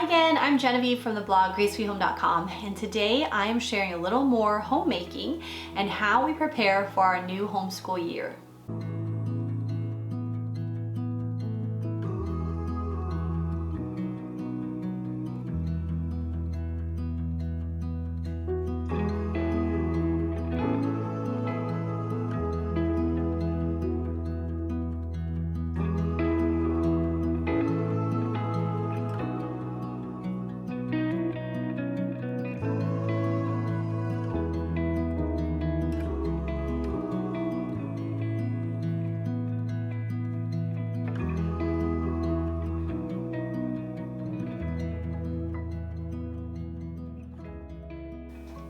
again, I'm Genevieve from the blog gracefreehome.com, and today I am sharing a little more homemaking and how we prepare for our new homeschool year.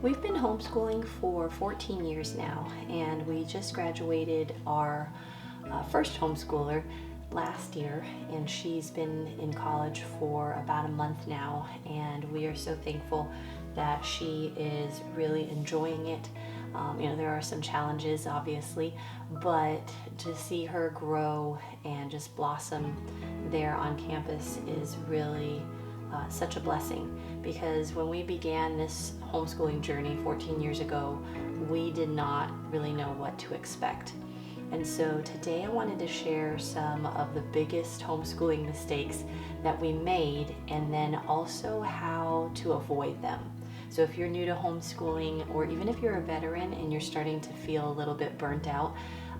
We've been homeschooling for 14 years now, and we just graduated our first homeschooler last year, and she's been in college for about a month now, and we are so thankful that she is really enjoying it. There are some challenges obviously, but to see her grow and just blossom there on campus is really such a blessing, because when we began this homeschooling journey 14 years ago, we did not really know what to expect. And so today I wanted to share some of the biggest homeschooling mistakes that we made, and then also how to avoid them. So if you're new to homeschooling, or even if you're a veteran and you're starting to feel a little bit burnt out,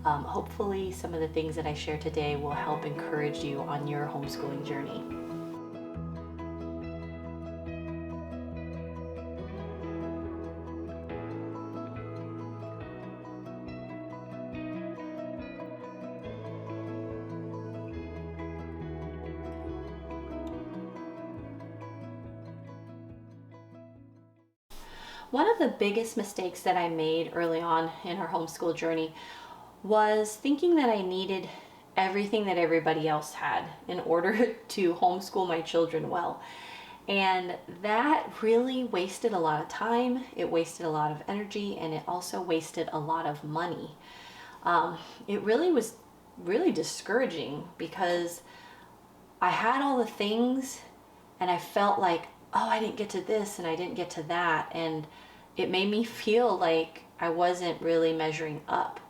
hopefully some of the things that I share today will help encourage you on your homeschooling journey. One of the biggest mistakes that I made early on in our homeschool journey was thinking that I needed everything that everybody else had in order to homeschool my children well. And that really wasted a lot of time, it wasted a lot of energy, and it also wasted a lot of money. It really was really discouraging, because I had all the things and I felt like, oh, I didn't get to this and I didn't get to that, and it made me feel like I wasn't really measuring up.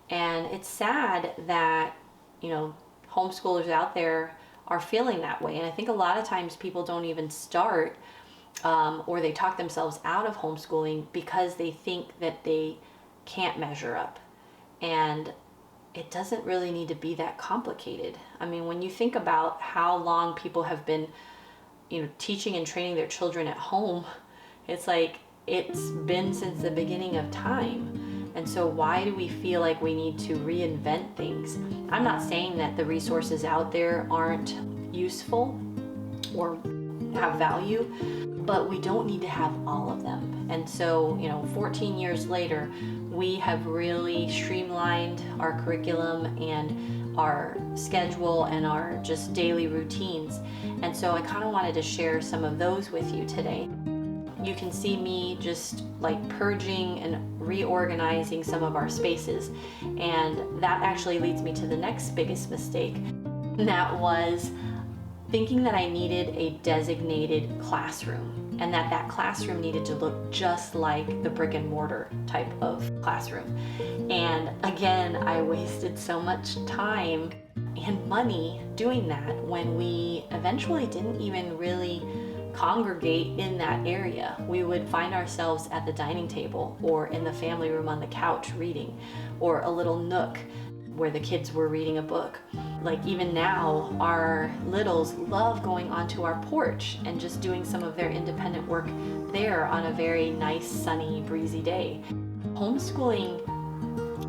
And it's sad that, homeschoolers out there are feeling that way. And I think a lot of times people don't even start, or they talk themselves out of homeschooling because they think that they can't measure up. And it doesn't really need to be that complicated. I mean, when you think about how long people have been teaching and training their children at home, it's like it's been since the beginning of time. And so why do we feel like we need to reinvent things? I'm not saying that the resources out there aren't useful or have value, but we don't need to have all of them. And so, 14 years later, we have really streamlined our curriculum and our schedule and our just daily routines. And so I kind of wanted to share some of those with you today. You can see me just like purging and reorganizing some of our spaces. And that actually leads me to the next biggest mistake. And that was thinking that I needed a designated classroom, and that classroom needed to look just like the brick and mortar type of classroom. And again, I wasted so much time and money doing that when we eventually didn't even really congregate in that area. We would find ourselves at the dining table or in the family room on the couch reading, or a little nook where the kids were reading a book. Like even now, our littles love going onto our porch and just doing some of their independent work there on a very nice, sunny, breezy day. Homeschooling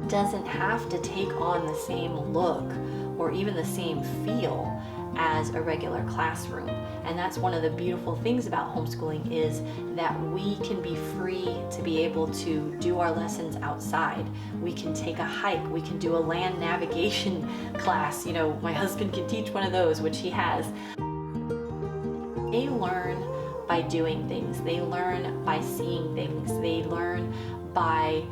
doesn't have to take on the same look or even the same feel as a regular classroom. And that's one of the beautiful things about homeschooling, is that we can be free to be able to do our lessons outside. We can take a hike, we can do a land navigation class. My husband can teach one of those, which he has. They learn by doing things. They learn by seeing things. They learn by,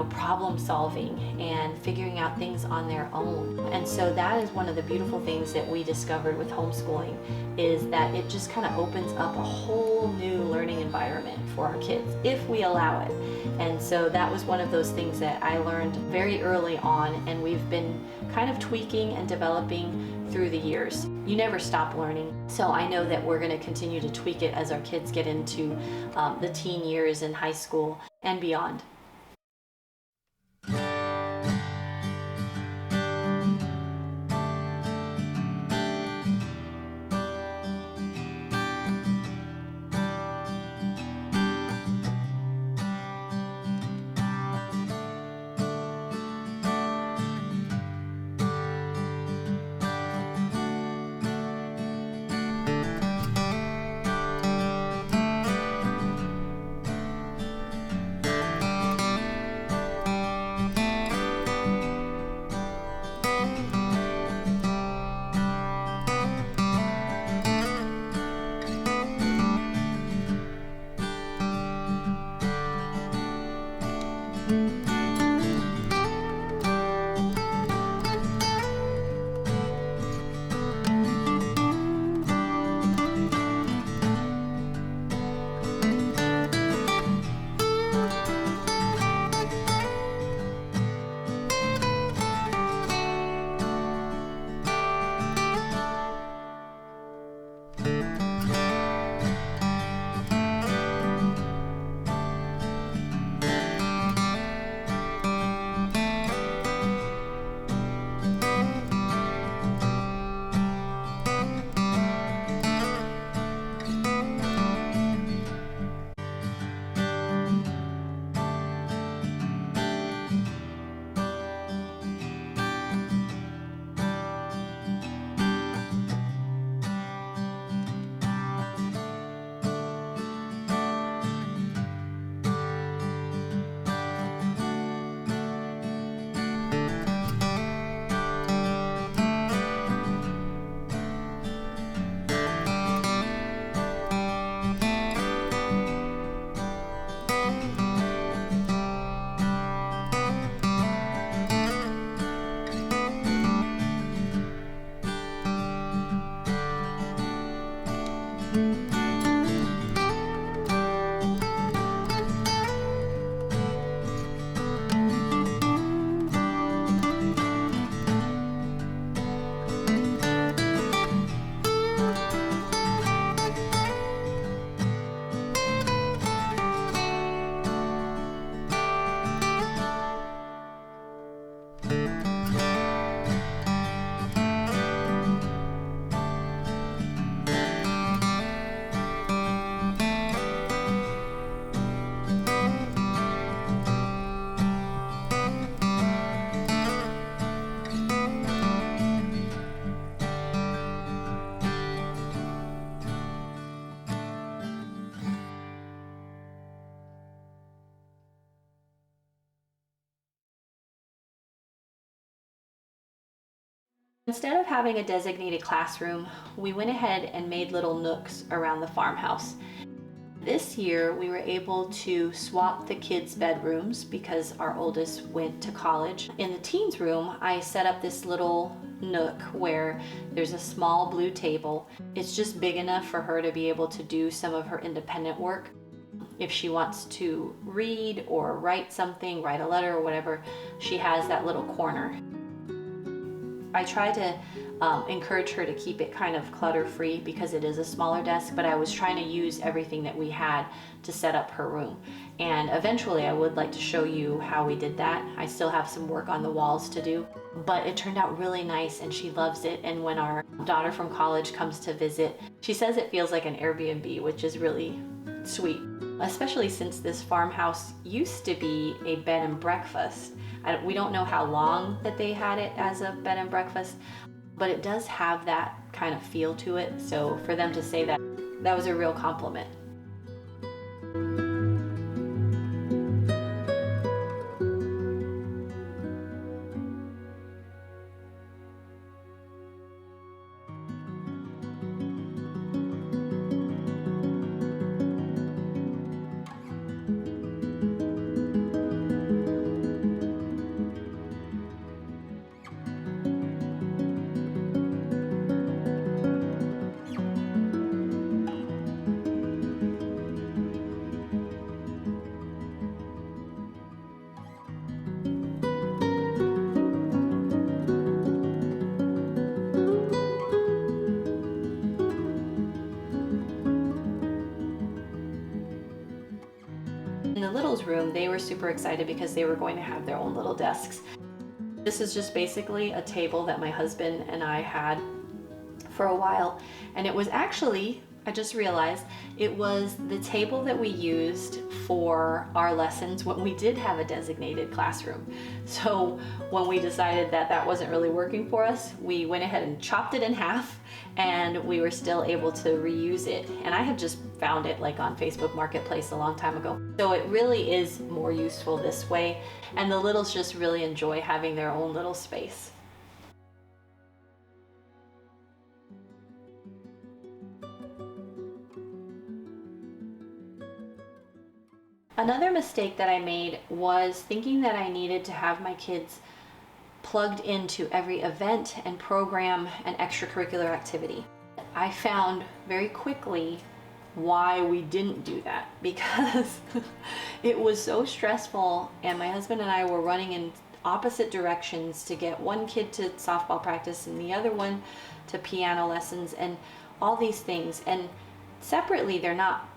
problem solving and figuring out things on their own. And so that is one of the beautiful things that we discovered with homeschooling, is that it just kind of opens up a whole new learning environment for our kids if we allow it. And so that was one of those things that I learned very early on, and we've been kind of tweaking and developing through the years. You never stop learning. So I know that we're going to continue to tweak it as our kids get into the teen years and high school and beyond. Instead of having a designated classroom, we went ahead and made little nooks around the farmhouse. This year, we were able to swap the kids' bedrooms because our oldest went to college. In the teens' room, I set up this little nook where there's a small blue table. It's just big enough for her to be able to do some of her independent work. If she wants to read or write something, write a letter or whatever, she has that little corner. I try to encourage her to keep it kind of clutter-free because it is a smaller desk, but I was trying to use everything that we had to set up her room. And eventually I would like to show you how we did that. I still have some work on the walls to do, but it turned out really nice and she loves it. And when our daughter from college comes to visit, she says it feels like an Airbnb, which is really sweet, especially since this farmhouse used to be a bed and breakfast. We don't know how long that they had it as a bed and breakfast, but it does have that kind of feel to it. So for them to say that, that was a real compliment. In the littles room, they were super excited because they were going to have their own little desks. This is just basically a table that my husband and I had for a while, and it was actually, I just realized, it was the table that we used for our lessons when we did have a designated classroom. So when we decided that that wasn't really working for us, we went ahead and chopped it in half, and we were still able to reuse it. And I had just found it like on Facebook Marketplace a long time ago. So it really is more useful this way, and the littles just really enjoy having their own little space. Another mistake that I made was thinking that I needed to have my kids plugged into every event and program and extracurricular activity. I found very quickly why we didn't do that, because it was so stressful, and my husband and I were running in opposite directions to get one kid to softball practice and the other one to piano lessons and all these things. And separately, they're not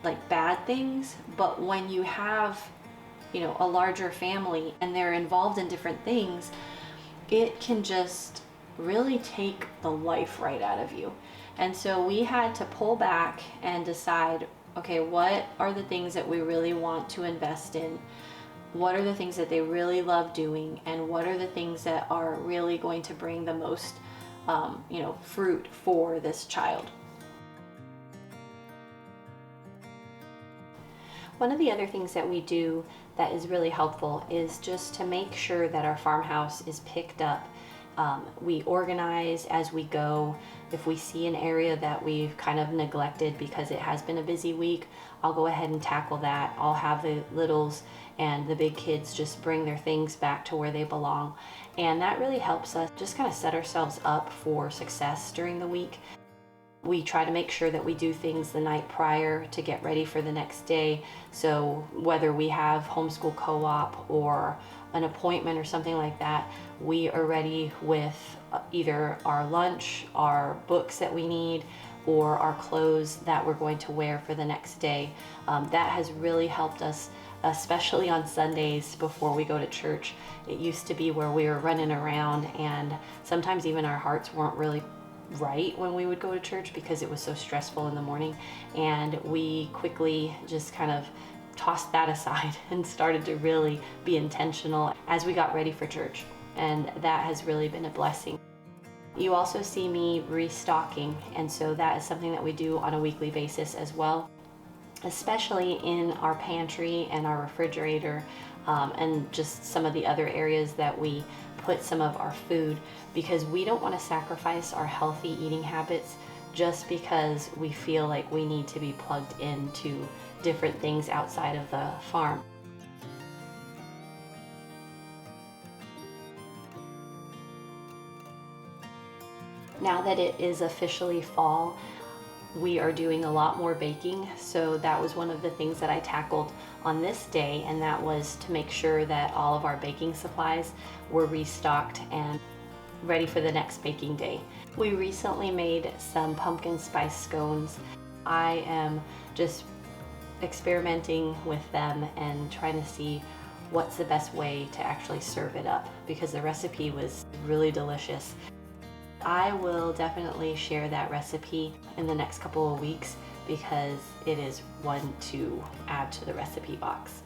like bad things, but when you have, you know, a larger family and they're involved in different things, it can just really take the life right out of you. And so we had to pull back and decide, okay, what are the things that we really want to invest in? What are the things that they really love doing? And what are the things that are really going to bring the most, fruit for this child? One of the other things that we do that is really helpful is just to make sure that our farmhouse is picked up. We organize as we go. If we see an area that we've kind of neglected because it has been a busy week, I'll go ahead and tackle that. I'll have the littles and the big kids just bring their things back to where they belong. And that really helps us just kind of set ourselves up for success during the week. We try to make sure that we do things the night prior to get ready for the next day. So whether we have homeschool co-op or an appointment or something like that, we are ready with either our lunch, our books that we need, or our clothes that we're going to wear for the next day. That has really helped us, especially on Sundays before we go to church. It used to be where we were running around, and sometimes even our hearts weren't really right when we would go to church because it was so stressful in the morning, and we quickly just kind of tossed that aside and started to really be intentional as we got ready for church, and that has really been a blessing. You also see me restocking, and so that is something that we do on a weekly basis as well, especially in our pantry and our refrigerator, and just some of the other areas that we put some of our food, because we don't want to sacrifice our healthy eating habits just because we feel like we need to be plugged into different things outside of the farm. Now that it is officially fall, we are doing a lot more baking, so that was one of the things that I tackled on this day, and that was to make sure that all of our baking supplies were restocked and ready for the next baking day. We recently made some pumpkin spice scones. I am just experimenting with them and trying to see what's the best way to actually serve it up, because the recipe was really delicious. I will definitely share that recipe in the next couple of weeks because it is one to add to the recipe box.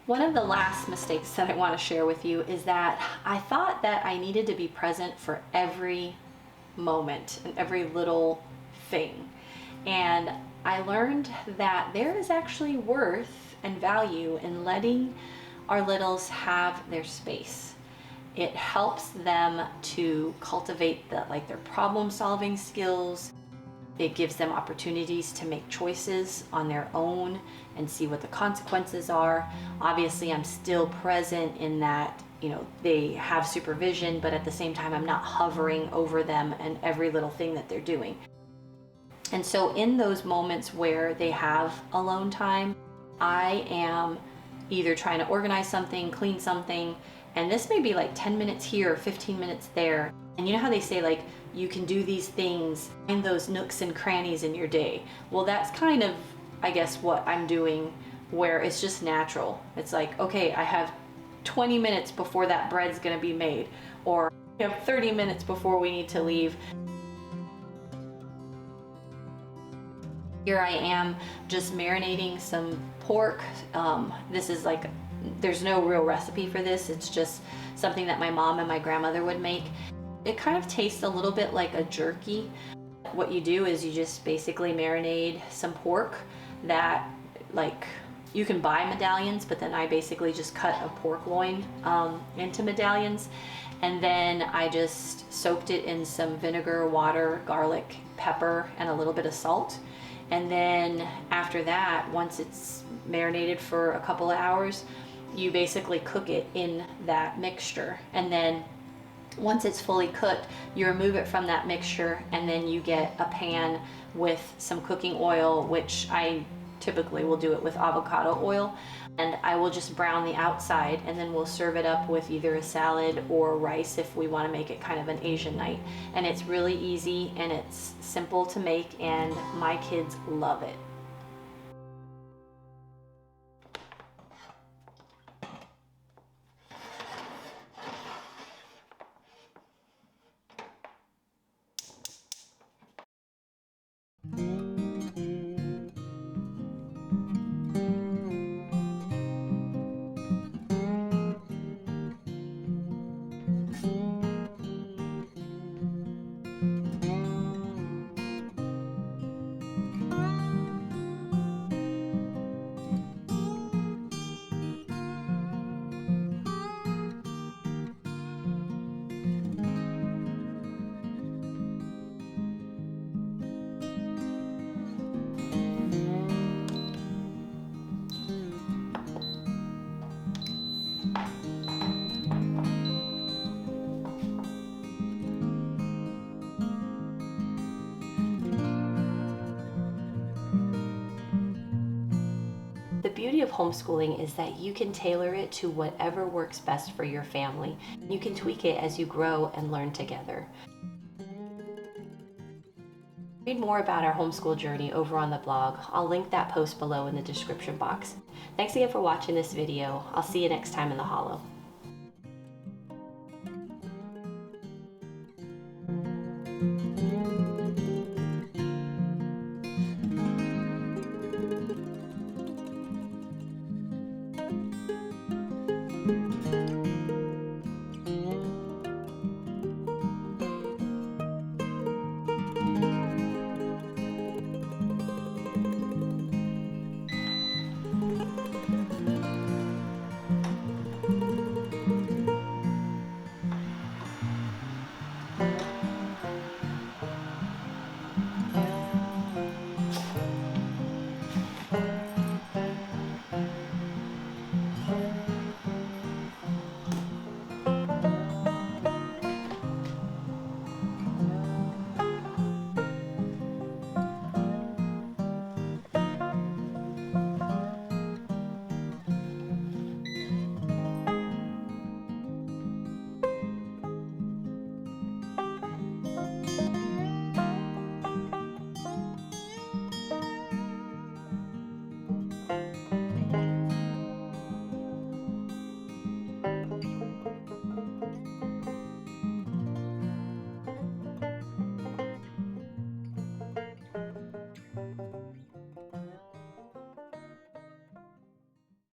One of the last mistakes that I want to share with you is that I thought that I needed to be present for every moment and every little thing. And I learned that there is actually worth and value in letting our littles have their space. It helps them to cultivate their problem solving skills. It gives them opportunities to make choices on their own and see what the consequences are. Obviously, I'm still present in that, you know, they have supervision, but at the same time, I'm not hovering over them and every little thing that they're doing. And so in those moments where they have alone time, I am either trying to organize something, clean something, and this may be like 10 minutes here, 15 minutes there. And you know how they say, like, you can do these things in those nooks and crannies in your day. Well, that's kind of, I guess, what I'm doing, where it's just natural. It's like, okay, I have 20 minutes before that bread's gonna be made, or we have 30 minutes before we need to leave. Here I am just marinating some pork. This is like, there's no real recipe for this. It's just something that my mom and my grandmother would make. It kind of tastes a little bit like a jerky. What you do is you just basically marinate some pork that, like, you can buy medallions, but then I basically just cut a pork loin into medallions. And then I just soaked it in some vinegar, water, garlic, pepper, and a little bit of salt. And then after that, once it's marinated for a couple of hours, you basically cook it in that mixture. And then once it's fully cooked, you remove it from that mixture, and then you get a pan with some cooking oil, which I typically will do it with avocado oil. And I will just brown the outside, and then we'll serve it up with either a salad or rice if we want to make it kind of an Asian night. And it's really easy and it's simple to make, and my kids love it. The beauty of homeschooling is that you can tailor it to whatever works best for your family. You can tweak it as you grow and learn together. Read more about our homeschool journey over on the blog. I'll link that post below in the description box. Thanks again for watching this video. I'll see you next time in the Hollow.